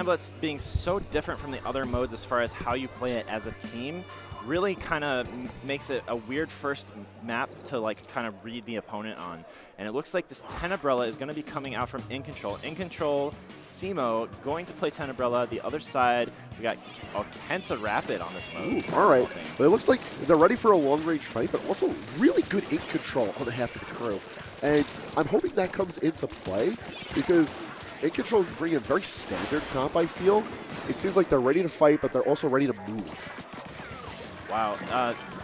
Slamblet's being so different from the other modes as far as how you play it as a team really kind of makes it a weird first map to like kind of read the opponent on. And it looks like this Tenebrella is going to be coming out from InControl. InControl, Simo going to play Tenebrella. The other side, we got Kensa Rapid on this mode. Ooh, all right. But it looks like they're ready for a long-range fight, but also really good InControl on the half of the Krew. And I'm hoping that comes into play because InControl bring a very standard comp, I feel. It seems like they're ready to fight, but they're also ready to move. Wow,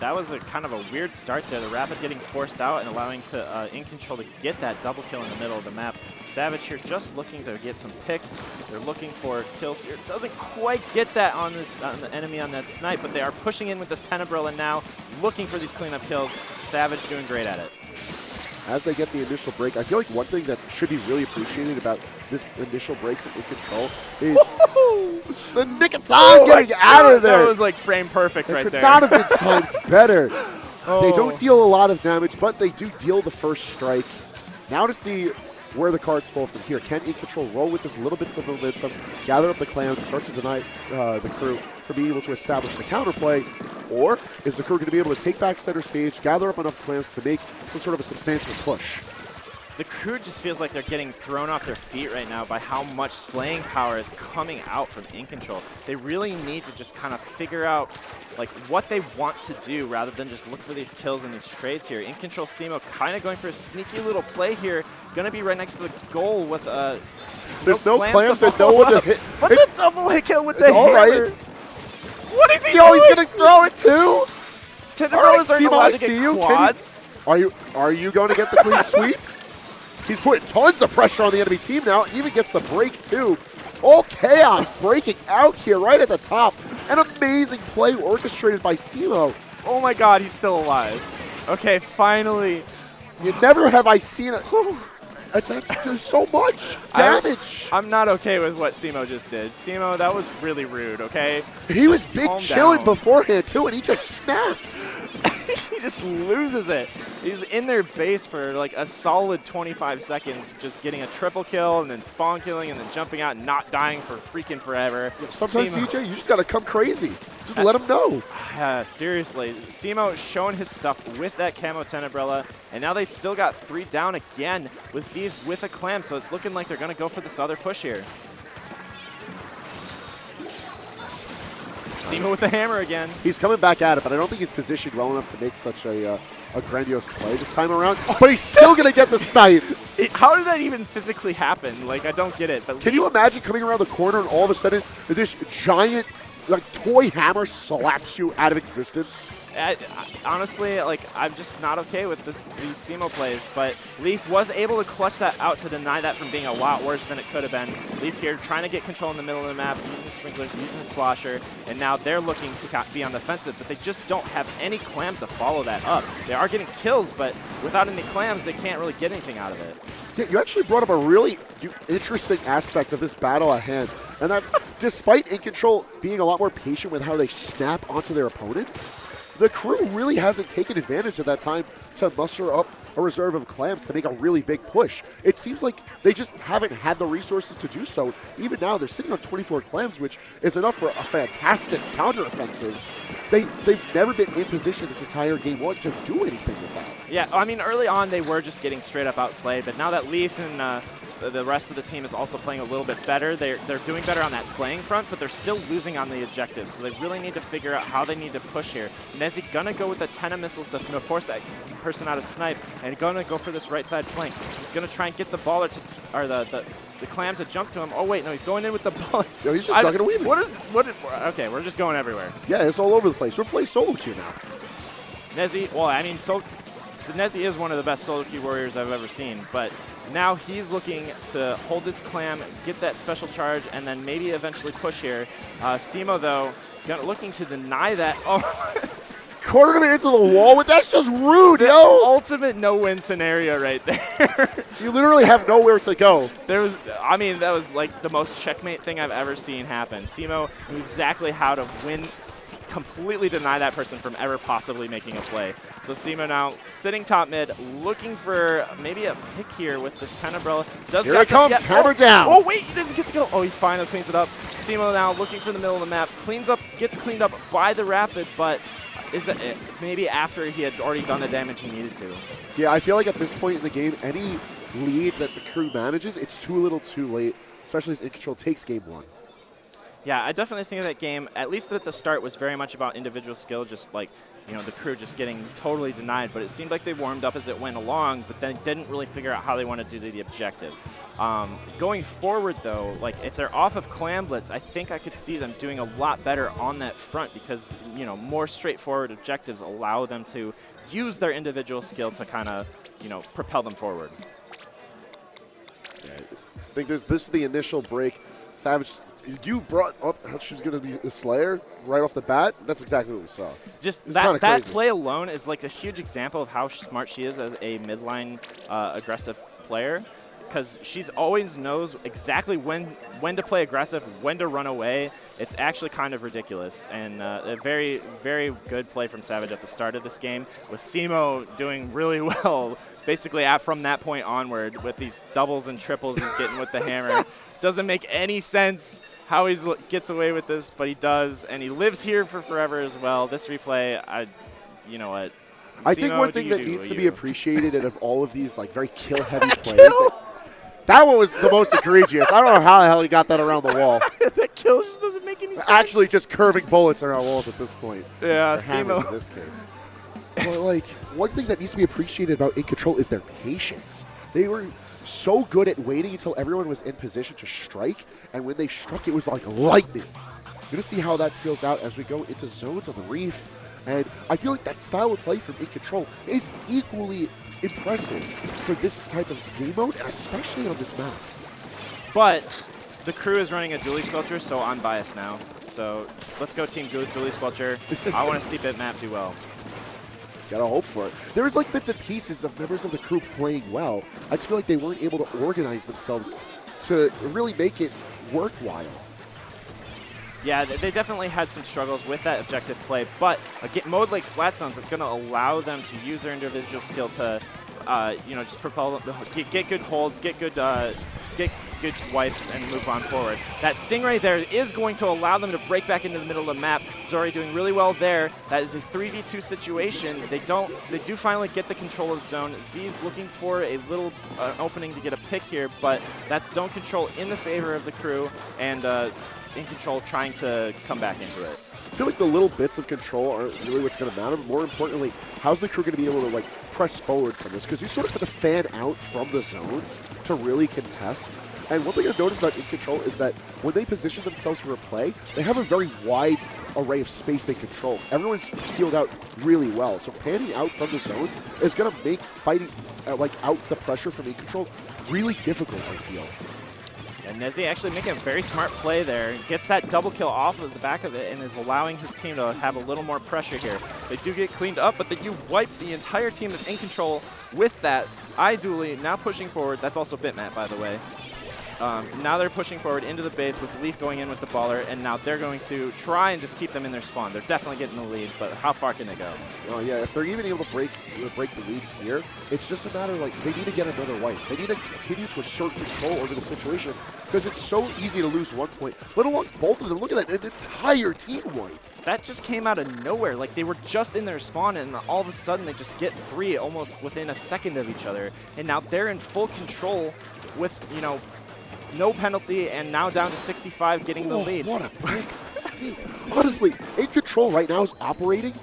that was a kind of a weird start there. The Rapid getting forced out and allowing to InControl to get that double kill in the middle of the map. Savage here just looking to get some picks. They're looking for kills here. Doesn't quite get that on the enemy on that snipe, but they are pushing in with this Tenebrella now, looking for these cleanup kills. Savage doing great at it. As they get the initial break, I feel like one thing that should be really appreciated about this initial break from InControl is the nick of time getting out of there. That was like frame perfect right there. Could not have been timed better. They don't deal a lot of damage, but they do deal the first strike. Now to see where the cards fall from here. Can InControl roll with this little bits of momentum, gather up the clans, start to deny the Krew from being able to establish the counterplay? Or is the Krew going to be able to take back center stage, gather up enough clans to make some sort of a substantial push? The Krew just feels like they're getting thrown off their feet right now by how much slaying power is coming out from InControl. They really need to just kind of figure out like what they want to do rather than just look for these kills and these trades here. InControl Simo kind of going for a sneaky little play here. Going to be right next to the goal with there's no clams and no one to hit. But the double hit kill with the hammer. All right. What is he doing? He's going to throw it too? Tenebrellas aren't allowed to get quads. Are you going to get the clean sweep? He's putting tons of pressure on the enemy team now. Even gets the break, too. All chaos breaking out here right at the top. An amazing play orchestrated by Simo. Oh, my God. He's still alive. Okay, finally. You never have I seen it. There's so much damage. I'm not okay with what Simo just did. Simo, that was really rude, okay? He was big chilling beforehand, too, and he just snaps. He just loses it. He's in their base for like a solid 25 seconds, just getting a triple kill and then spawn killing and then jumping out and not dying for freaking forever. Sometimes, CJ, you just got to come crazy. Just let him know. Seriously. Simo showing his stuff with that camo Tenebrella, and now they still got 3 down again with Z's with a clam, so it's looking like they're going to go for this other push here. Simo with the hammer again. He's coming back at it, but I don't think he's positioned well enough to make such a grandiose play this time around. But he's still going to get the snipe. How did that even physically happen? Like, I don't get it. But can you imagine coming around the corner and all of a sudden this giant toy hammer slaps you out of existence? Honestly, like, I'm just not okay with these Simo plays, but Leaf was able to clutch that out to deny that from being a lot worse than it could have been. Leaf here trying to get control in the middle of the map, using sprinklers, using the slosher, and now they're looking to be on the offensive, but they just don't have any clams to follow that up. They are getting kills, but without any clams, they can't really get anything out of it. Yeah, you actually brought up a really interesting aspect of this battle at hand, and that's despite InControl being a lot more patient with how they snap onto their opponents, the Krew really hasn't taken advantage of that time to muster up a reserve of clams to make a really big push. It seems like they just haven't had the resources to do so. Even now, they're sitting on 24 clams, which is enough for a fantastic counteroffensive. They've never been in position this entire game one to do anything with that. Yeah, I mean, early on they were just getting straight up outslayed, but now that Leaf and the rest of the team is also playing a little bit better, they're doing better on that slaying front, but they're still losing on the objectives, so they really need to figure out how they need to push here. Nezzy gonna go with the 10 of missiles to force that person out of snipe, and gonna go for this right side flank. He's gonna try and get the baller to, or the clam to jump to him. Oh wait, no, he's going in with the baller. No, he's just ducking and weaving. Okay, we're just going everywhere. Yeah, it's all over the place. We're playing solo queue now. Nezzy, well, I mean, so Nezzy is one of the best solo queue warriors I've ever seen, but now he's looking to hold this clam, get that special charge, and then maybe eventually push here. Simo, though, looking to deny that. Oh, cornered him into the wall. That's just rude, yo. Ultimate no-win scenario right there. You literally have nowhere to go. That was like the most checkmate thing I've ever seen happen. Simo knew exactly how to completely deny that person from ever possibly making a play. So Simo now sitting top mid, looking for maybe a pick here with this 10 umbrella. Here it comes, hammer down. Oh, wait, he doesn't get the kill. Oh, he finally cleans it up. Simo now looking for the middle of the map, gets cleaned up by the Rapid, but is it maybe after he had already done the damage he needed to. Yeah, I feel like at this point in the game, any lead that the Krew manages, it's too little too late, especially as InControl takes game 1. Yeah, I definitely think that game, at least at the start, was very much about individual skill, just like, you know, the Krew just getting totally denied. But it seemed like they warmed up as it went along, but then didn't really figure out how they wanted to do the objective. Going forward, though, like if they're off of Clam Blitz, I think I could see them doing a lot better on that front because, you know, more straightforward objectives allow them to use their individual skill to kind of, you know, propel them forward. Yeah, I think this is the initial break. Savage, you brought up how she's going to be a Slayer right off the bat. That's exactly what we saw. Just that play alone is like a huge example of how smart she is as a midline aggressive player, because she's always knows exactly when to play aggressive, when to run away. It's actually kind of ridiculous, and a very, very good play from Savage at the start of this game, with Simo doing really well basically from that point onward with these doubles and triples he's getting with the hammer. Doesn't make any sense how he gets away with this, but he does, and he lives here for forever as well. This replay, you know what? I think one thing that needs to be appreciated out of all of these like very kill-heavy plays. That one was the most egregious. I don't know how the hell he got that around the wall. That kill just doesn't make any sense. Actually, just curving bullets around walls at this point. Yeah, hammers in this case. But like, one thing that needs to be appreciated about InControl is their patience. They were so good at waiting until everyone was in position to strike, and when they struck, it was like lightning. We're going to see how that feels out as we go into zones on the Reef, and I feel like that style of play from InControl is equally impressive for this type of game mode, and especially on this map. But the Krew is running a dually sculpture, so I'm biased now. So let's go Team Dually Sculpture. I want to see Bitmap do well. Gotta hope for it. There's like bits and pieces of members of the Krew playing well. I just feel like they weren't able to organize themselves to really make it worthwhile. Yeah, they definitely had some struggles with that objective play, but a mode like Splat Zones, it's going to allow them to use their individual skill to, you know, just propel them, get good holds, get good wipes, and move on forward. That Stingray there is going to allow them to break back into the middle of the map. Zori doing really well there. That is a 3v2 situation. They do finally get the control of the zone. Z's looking for a little opening to get a pick here, but that's zone control in the favor of the Krew, and InControl trying to come back into it. I feel like the little bits of control aren't really what's going to matter, but more importantly, how's the Krew going to be able to like press forward from this? Because you sort of have to fan out from the zones to really contest. And one thing I've noticed about InControl is that when they position themselves for a play, they have a very wide array of space they control. Everyone's peeled out really well, so panning out from the zones is going to make fighting like out the pressure from InControl really difficult, I feel. And Nezi actually making a very smart play there. Gets that double kill off of the back of it and is allowing his team to have a little more pressure here. They do get cleaned up, but they do wipe the entire team of InControl with that. iDually now pushing forward. That's also Bitmap, by the way. Now they're pushing forward into the base with Leaf going in with the baller, and now they're going to try and just keep them in their spawn. They're definitely getting the lead, but how far can they go? Oh yeah, if they're even able to break the lead here, it's just a matter of like they need to get another wipe. They need to continue to assert control over the situation because it's so easy to lose 1 point, let alone both of them. Look at that, an entire team wipe. That just came out of nowhere. Like they were just in their spawn, and all of a sudden they just get 3 almost within a second of each other, and now they're in full control with, you know, no penalty, and now down to 65, getting the lead. What a break from C. Honestly, InControl right now is operating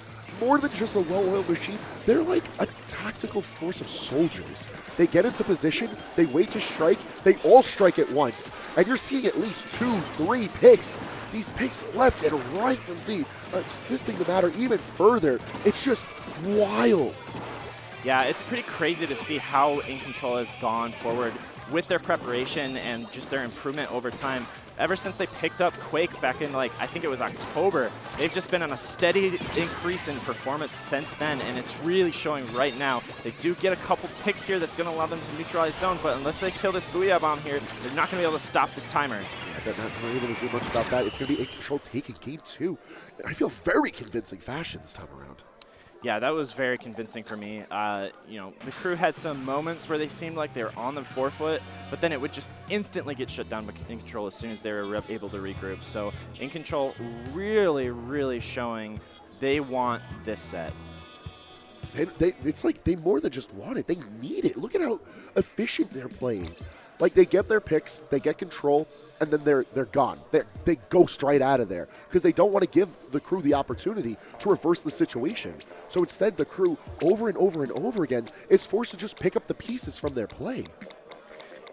more than just a well-oiled machine. They're like a tactical force of soldiers. They get into position, they wait to strike, they all strike at once. And you're seeing at least 2, 3 picks. These picks left and right from Z, assisting the matter even further. It's just wild. Yeah, it's pretty crazy to see how InControl has gone forward with their preparation and just their improvement over time. Ever since they picked up Quake back in, like, I think it was October, they've just been on a steady increase in performance since then, and it's really showing right now. They do get a couple picks here that's going to allow them to neutralize zone, but unless they kill this Booyah Bomb here, they're not going to be able to stop this timer. Yeah, but not really able to do much about that. It's going to be InControl taking game 2. I feel very convincing fashion this time around. Yeah, that was very convincing for me. You know, the Krew had some moments where they seemed like they were on the forefoot, but then it would just instantly get shut down by InControl as soon as they were able to regroup. So InControl really, really showing they want this set. It's like they more than just want it. They need it. Look at how efficient they're playing. Like, they get their picks, they get control, and then they're gone. They ghost right out of there because they don't want to give the Krew the opportunity to reverse the situation. So instead, the Krew, over and over and over again, is forced to just pick up the pieces from their play.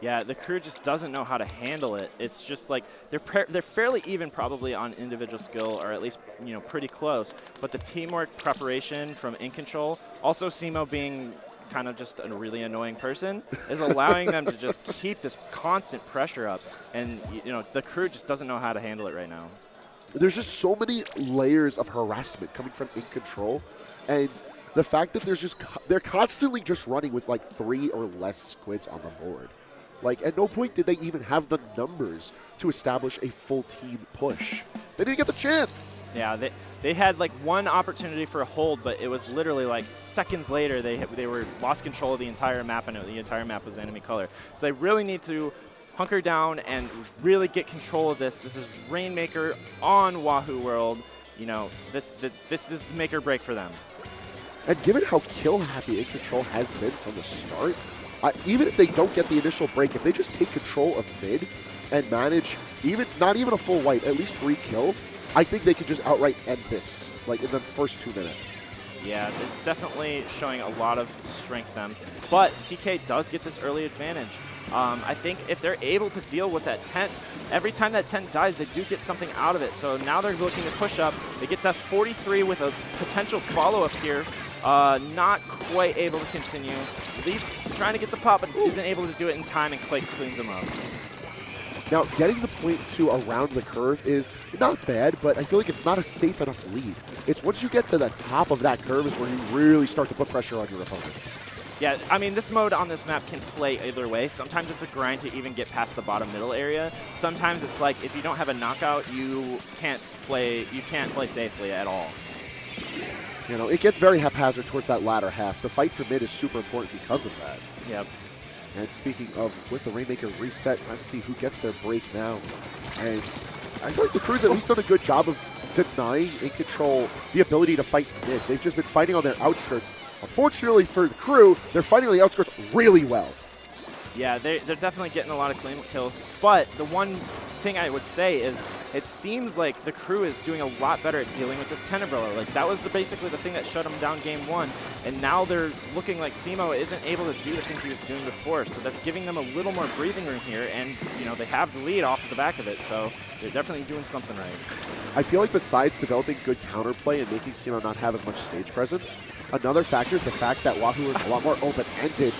Yeah, the Krew just doesn't know how to handle it. It's just like they're fairly even probably on individual skill, or at least, you know, pretty close. But the teamwork preparation from InControl, also Simo being kind of just a really annoying person, is allowing them to just keep this constant pressure up. And, you know, the Krew just doesn't know how to handle it right now. There's just so many layers of harassment coming from InControl, and the fact that they're constantly just running with like 3 or less squids on the board. Like, at no point did they even have the numbers to establish a full team push. They didn't get the chance. Yeah, they had like one opportunity for a hold, but it was literally like seconds later they were lost control of the entire map, and the entire map was enemy color. So they really need to hunker down and really get control of this. This is Rainmaker on Wahoo World. You know, this is the make or break for them. And given how kill happy InControl has been from the start, even if they don't get the initial break, if they just take control of mid and manage not even a full wipe, at least 3 kill, I think they could just outright end this, like in the first 2 minutes. Yeah, it's definitely showing a lot of strength them. But TK does get this early advantage. I think if they're able to deal with that tent, every time that tent dies, they do get something out of it. So now they're looking to push up. They get to 43 with a potential follow-up here. Not quite able to continue. Leaf trying to get the pop, but isn't able to do it in time, and Clay cleans him up. Now, getting the .2 around the curve is not bad, but I feel like it's not a safe enough lead. It's once you get to the top of that curve is where you really start to put pressure on your opponents. Yeah, I mean, this mode on this map can play either way. Sometimes it's a grind to even get past the bottom middle area. Sometimes it's like if you don't have a knockout, you can't play safely at all. You know, it gets very haphazard towards that latter half. The fight for mid is super important because of that. Yep. And speaking of, with the Rainmaker reset, time to see who gets their break now. And I feel like the Krew's at least done a good job of denying InControl the ability to fight mid. They've just been fighting on their outskirts. Unfortunately for the Krew, they're fighting on the outskirts really well. Yeah, they're definitely getting a lot of clean kills. But the one thing I would say is it seems like the Krew is doing a lot better at dealing with this Tenebrella. Like, that was basically the thing that shut them down game 1. And now they're looking like Simo isn't able to do the things he was doing before. So that's giving them a little more breathing room here. And, you know, they have the lead off of the back of it. So they're definitely doing something right. I feel like besides developing good counterplay and making Simo not have as much stage presence, another factor is the fact that Wahoo is a lot more open-ended.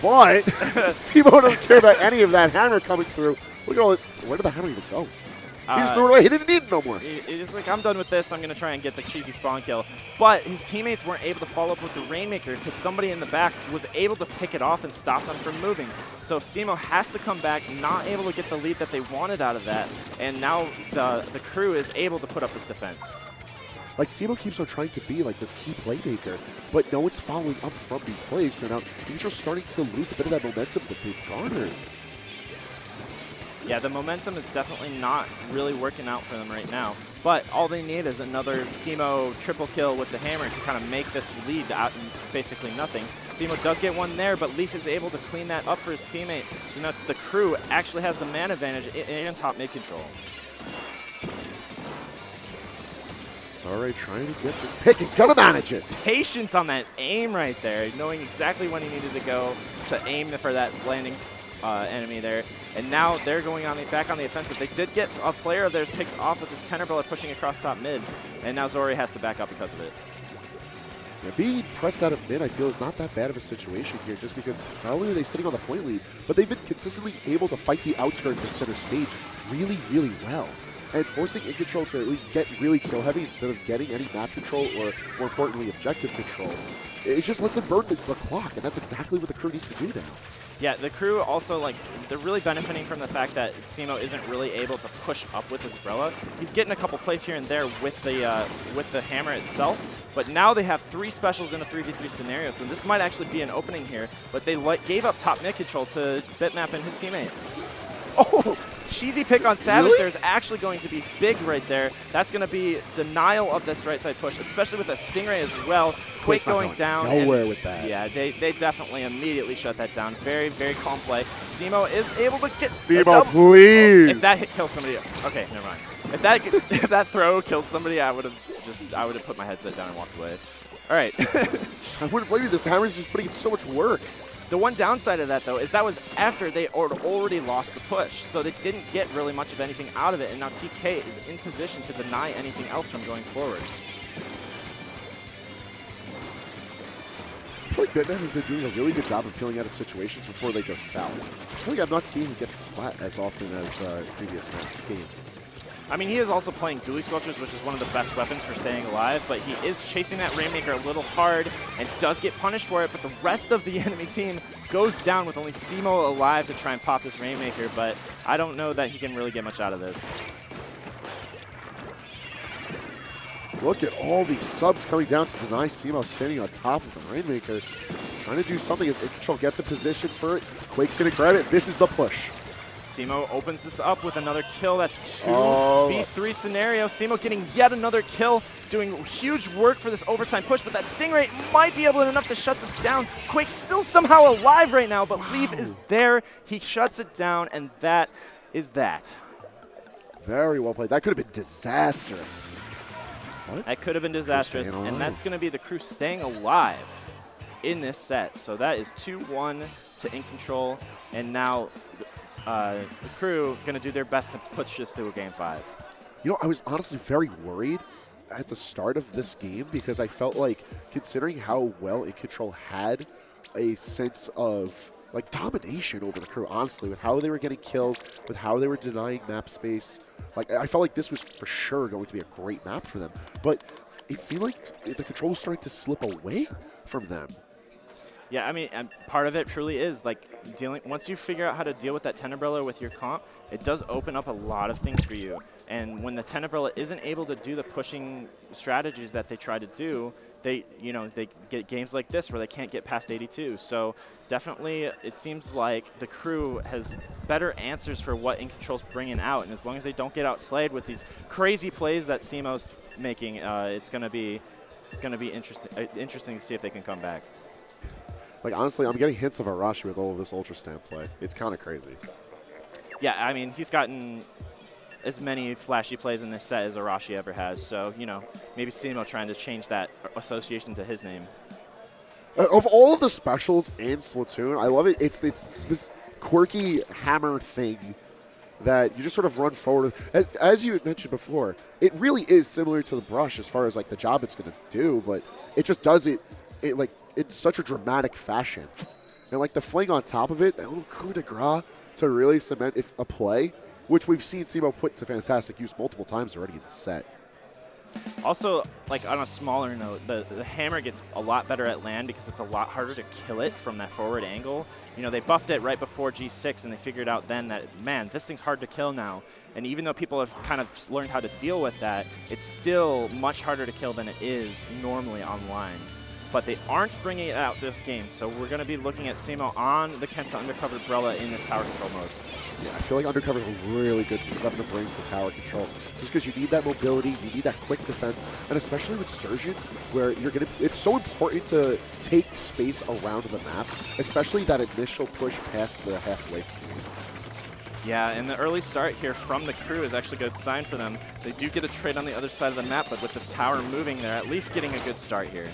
But Simo doesn't care about any of that hammer coming through. Look at all this. Where did the hammer even go? He just threw it away. He didn't need it no more. It's like, I'm done with this. I'm going to try and get the cheesy spawn kill. But his teammates weren't able to follow up with the Rainmaker because somebody in the back was able to pick it off and stop them from moving. So Simo has to come back, not able to get the lead that they wanted out of that. And now the Krew is able to put up this defense. Like, Simo keeps on trying to be like this key playmaker, but no one's following up from these plays. So now Incontrol's starting to lose a bit of that momentum that they've garnered. Yeah, the momentum is definitely not really working out for them right now. But all they need is another Simo triple kill with the hammer to kind of make this lead out in basically nothing. Simo does get one there, but Leaf is able to clean that up for his teammate. So now the Krew actually has the man advantage in top mid control. Sorry, trying to get this pick. He's going to manage it. Patience on that aim right there, knowing exactly when he needed to go to aim for that landing enemy there. And now they're going back on the offensive. They did get a player of theirs picked off with this Tenebrella pushing across top mid, and now Zori has to back up because of it. Yeah, being pressed out of mid, I feel, is not that bad of a situation here, just because not only are they sitting on the point lead, but they've been consistently able to fight the outskirts of center stage really, really well. And forcing InControl to at least get really kill heavy instead of getting any map control or, more importantly, objective control. It just lets them burn the clock, and that's exactly what the Krew needs to do now. Yeah, the Krew also, like, they're really benefiting from the fact that Simo isn't really able to push up with his umbrella. He's getting a couple plays here and there with the hammer itself, but now they have 3 specials in a 3v3 scenario, so this might actually be an opening here, but they gave up top mid control to Bitmap and his teammate. Oh! Cheesy pick on Savage. Really? There's actually going to be big right there. That's going to be denial of this right side push, especially with a Stingray as well. Quake going down. Nowhere with that. Yeah, they definitely immediately shut that down. Very, very calm play. Simo is able to get Simo, please. Oh, if that hit kills somebody, okay, never mind. If that throw killed somebody, I would have put my headset down and walked away. All right. I wouldn't blame you. This hammer's just putting in so much work. The one downside of that, though, is that was after they already lost the push, so they didn't get really much of anything out of it, and now TK is in position to deny anything else from going forward. I feel like Bitmap has been doing a really good job of peeling out of situations before they go south. I feel like I'm not seeing him get Splat as often as previous game. I mean, he is also playing dually sculptures, which is one of the best weapons for staying alive, but he is chasing that Rainmaker a little hard and does get punished for it, but the rest of the enemy team goes down with only Simo alive to try and pop this Rainmaker, but I don't know that he can really get much out of this. Look at all these subs coming down to deny Simo standing on top of the Rainmaker. Trying to do something as InControl gets a position for it. Quake's going to grab it. This is the push. Simo opens this up with another kill. That's 2v3 scenario. Simo getting yet another kill, doing huge work for this overtime push, but that Stingray might be able enough to shut this down. Quake's still somehow alive right now, but Leaf is there. He shuts it down, and that is that. Very well played. That could have been disastrous. What? That could have been disastrous, and that's going to be the Krew staying alive in this set. So that is 2-1 to InControl, and now the Krew going to do their best to push this to a Game 5. You know, I was honestly very worried at the start of this game because I felt like, considering how well InControl had a sense of like domination over the Krew, honestly, with how they were getting kills, with how they were denying map space. Like, I felt like this was for sure going to be a great map for them. But it seemed like the control was starting to slip away from them. Yeah, I mean, and part of it truly is like once you figure out how to deal with that 10 umbrella with your comp, it does open up a lot of things for you. And when the 10 umbrella isn't able to do the pushing strategies that they try to do, they get games like this where they can't get past 82. So definitely it seems like the Krew has better answers for what InControl's bringing out. And as long as they don't get outslayed with these crazy plays that Simo's making, it's going to be interesting to see if they can come back. Like, honestly, I'm getting hints of Arashi with all of this Ultra Stamp play. It's kind of crazy. Yeah, I mean, he's gotten as many flashy plays in this set as Arashi ever has. So, maybe Simo trying to change that association to his name. Of all of the specials in Splatoon, I love it. It's this quirky hammer thing that you just sort of run forward. As you had mentioned before, it really is similar to the brush as far as like the job it's going to do, but it just does it like in such a dramatic fashion. And like the fling on top of it, that little coup de grace to really cement a play, which we've seen Simo put to fantastic use multiple times already in the set. Also, like on a smaller note, the hammer gets a lot better at land because it's a lot harder to kill it from that forward angle. They buffed it right before G6 and they figured out then that, man, this thing's hard to kill now. And even though people have kind of learned how to deal with that, it's still much harder to kill than it is normally online. But they aren't bringing it out this game, so we're going to be looking at Simo on the Kensa Undercover Umbrella in this tower control mode. Yeah, I feel like Undercover is a really good weapon to bring for tower control, just because you need that mobility, you need that quick defense, and especially with Sturgeon, where it's so important to take space around the map, especially that initial push past the halfway point. Yeah, and the early start here from the Krew is actually a good sign for them. They do get a trade on the other side of the map, but with this tower moving, they're at least getting a good start here.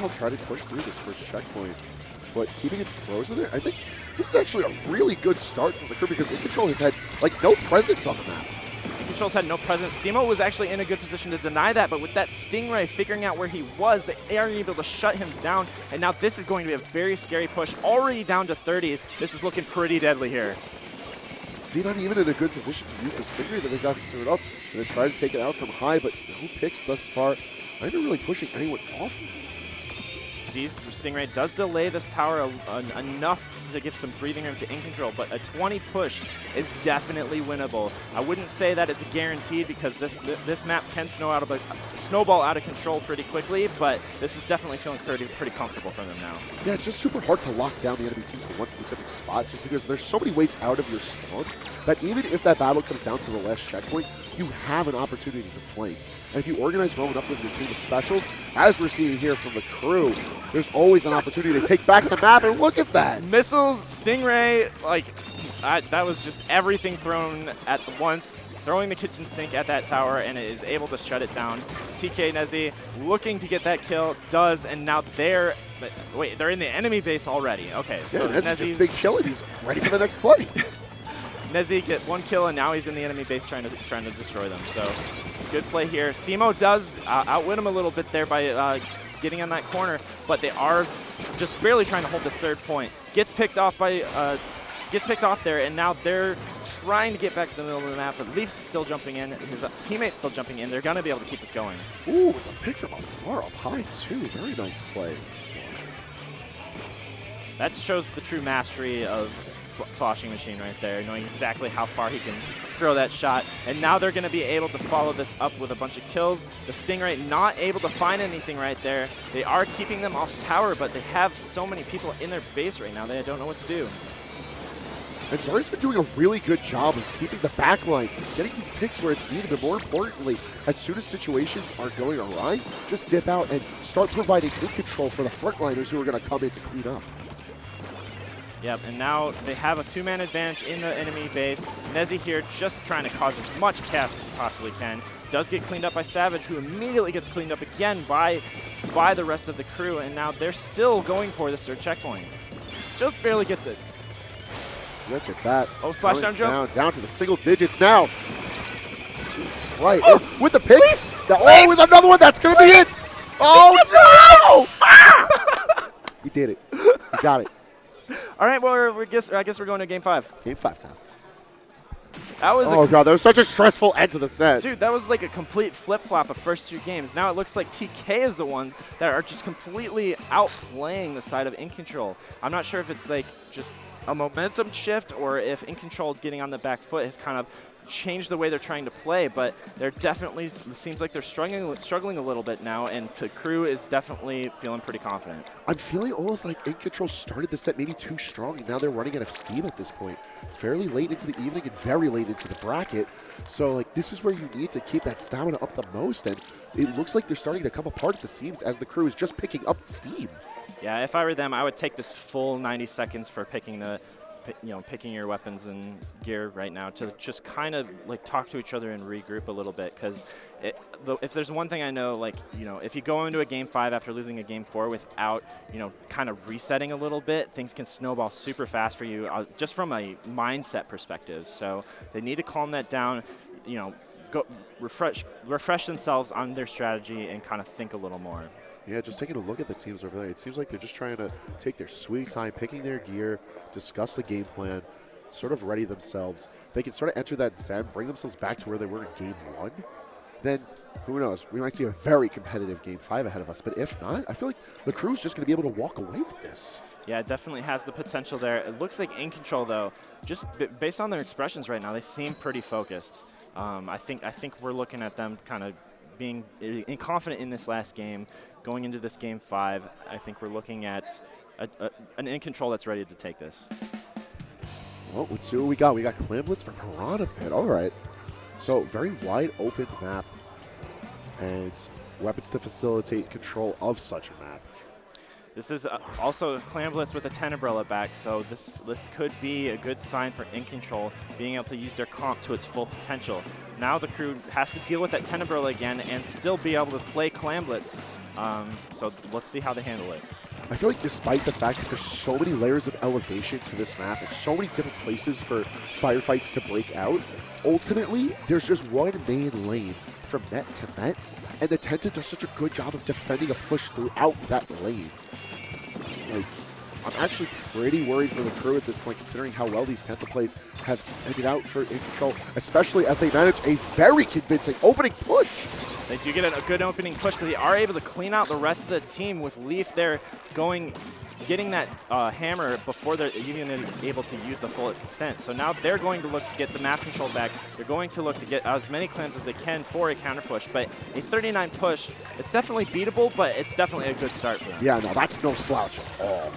I'll try to push through this first checkpoint, but keeping it frozen there, I think this is actually a really good start from the Krew because InControl has had like no presence on the map. InControl's had no presence. Simo was actually in a good position to deny that, but with that Stingray figuring out where he was, they are able to shut him down, and now this is going to be a very scary push. Already down to 30. This is looking pretty deadly here. Z not even in a good position to use the Stingray that they got stood up. Going to try to take it out from high, but no picks thus far. Not even really pushing anyone off. sees Stingray, does delay this tower enough to give some breathing room to InControl, but a 20 push is definitely winnable. I wouldn't say that it's guaranteed because this map can snowball out of control pretty quickly, but this is definitely feeling pretty comfortable for them now. Yeah, it's just super hard to lock down the enemy team to one specific spot just because there's so many ways out of your spawn that even if that battle comes down to the last checkpoint, you have an opportunity to flame. And if you organize well enough with your team with specials, as we're seeing here from the Krew, there's always an opportunity to take back the map, and look at that. Missiles, Stingray, like, that was just everything thrown at once, throwing the kitchen sink at that tower, and it is able to shut it down. TK Nezi looking to get that kill, does, and now they're in the enemy base already. Okay, yeah, so Nezi's just big chill, and he's ready for the next play. Nezi get one kill, and now he's in the enemy base trying to destroy them. So good play here. Simo does outwit him a little bit there by getting on that corner, but they are just barely trying to hold this third point. Gets picked off there, and now they're trying to get back to the middle of the map, but Leaf's still jumping in. His teammate's still jumping in. They're going to be able to keep this going. Ooh, the pick from afar up high, too. Very nice play. That shows the true mastery of Sloshing Machine right there, knowing exactly how far he can throw that shot. And now they're going to be able to follow this up with a bunch of kills. The Stingray not able to find anything right there. They are keeping them off tower, but they have so many people in their base right now they don't know what to do. And Zari's been doing a really good job of keeping the back line, getting these picks where it's needed, but more importantly, as soon as situations are going awry, just dip out and start providing InControl for the frontliners who are going to come in to clean up. Yep, and now they have a two-man advantage in the enemy base. Nezi here just trying to cause as much chaos as he possibly can. Does get cleaned up by Savage, who immediately gets cleaned up again by the rest of the Krew, and now they're still going for this third checkpoint. Just barely gets it. Look at that. Oh, splash down jump. Down to the single digits now. Right, with the pick. Oh, with another one, that's going to be it. Oh, no! Ah! He did it. He got it. All right, well, I guess we're going to Game 5. Game 5 time. That was God, that was such a stressful end to the set. Dude, that was like a complete flip-flop of first two games. Now it looks like TK is the ones that are just completely outplaying the side of InControl. I'm not sure if it's like just a momentum shift or if InControl getting on the back foot has kind of changed the way they're trying to play, but they're definitely, seems like they're struggling a little bit now, and the Krew is definitely feeling pretty confident. I'm feeling almost like InControl started the set maybe too strong, and now they're running out of steam at this point. It's fairly late into the evening and very late into the bracket, so like this is where you need to keep that stamina up the most, and it looks like they're starting to come apart at the seams as the Krew is just picking up the steam. Yeah, if I were them, I would take this full 90 seconds for picking your weapons and gear right now to just kind of like talk to each other and regroup a little bit, because if there's one thing I know, like, if you go into a Game 5 after losing a Game 4 without, kind of resetting a little bit, things can snowball super fast for you just from a mindset perspective. So they need to calm that down, go refresh themselves on their strategy and kind of think a little more. Yeah, just taking a look at the teams over there, it seems like they're just trying to take their sweet time, picking their gear, discuss the game plan, sort of ready themselves. They can sort of enter that zen, bring themselves back to where they were in Game 1. Then, who knows, we might see a very competitive Game 5 ahead of us. But if not, I feel like the Krew's just going to be able to walk away with this. Yeah, it definitely has the potential there. It looks like InControl, though, just based on their expressions right now, they seem pretty focused. I think we're looking at them kind of being confident in this last game. Going into this Game 5, I think we're looking at an InControl that's ready to take this. Well, let's see what we got. We got Clamblets from Piranha Pit. All right. So, very wide open map and weapons to facilitate control of such a map. This is also Clamblets with a 10 umbrella back, so this could be a good sign for InControl being able to use their comp to its full potential. Now the Krew has to deal with that 10 umbrella again and still be able to play Clamblets. So let's see how they handle it. I feel like despite the fact that there's so many layers of elevation to this map and so many different places for firefights to break out, ultimately there's just one main lane from net to net, and the Tenta does such a good job of defending a push throughout that lane. Like, I'm actually pretty worried for the Krew at this point, considering how well these Tenta plays have ended out for InControl, especially as they manage a very convincing opening push. They do get a good opening push, but they are able to clean out the rest of the team with Leaf there getting that hammer before they're even able to use the full extent. So now they're going to look to get the map control back. They're going to look to get as many clams as they can for a counter push. But a 39 push, it's definitely beatable, but it's definitely a good start for them. Yeah, no, that's no slouch at all.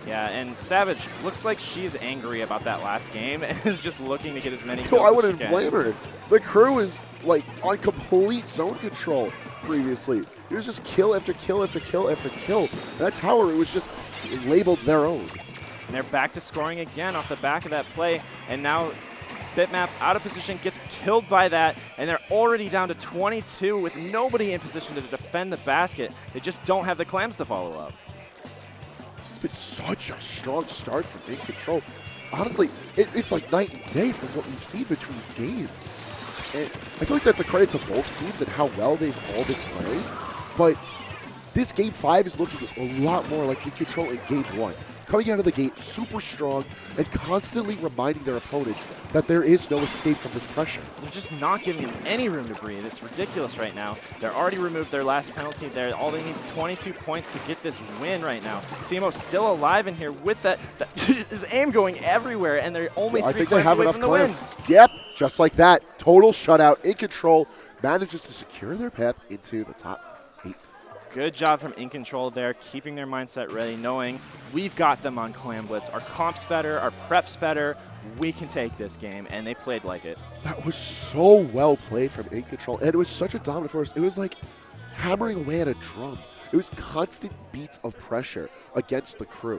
Yeah, and Savage looks like she's angry about that last game and is just looking to get as many kills No, I as wouldn't she can. blame her. The Krew is like on complete zone control previously. It was just kill after kill after kill after kill. That tower, it was just labeled their own. And they're back to scoring again off the back of that play. And now Bitmap out of position, gets killed by that, and they're already down to 22 with nobody in position to defend the basket. They just don't have the clams to follow up. It's been such a strong start from InControl. Honestly, it's like night and day from what we've seen between games. And I feel like that's a credit to both teams and how well they've all been playing. But this Game 5 is looking a lot more like InControl in Game 1. Coming out of the gate super strong and constantly reminding their opponents that there is no escape from this pressure. They're just not giving them any room to breathe. It's ridiculous right now. They're already removed their last penalty there. All they need is 22 points to get this win right now. CMO's still alive in here with that his aim going everywhere, and they're only 3 clams away from the win. Yep, just like that. Total shutout. InControl manages to secure their path into the top 8. Good job from InControl there, keeping their mindset ready, knowing we've got them on Clam Blitz. Our comp's better, our prep's better. We can take this game, and they played like it. That was so well played from InControl, and it was such a dominant force. It was like hammering away at a drum. It was constant beats of pressure against the Krew.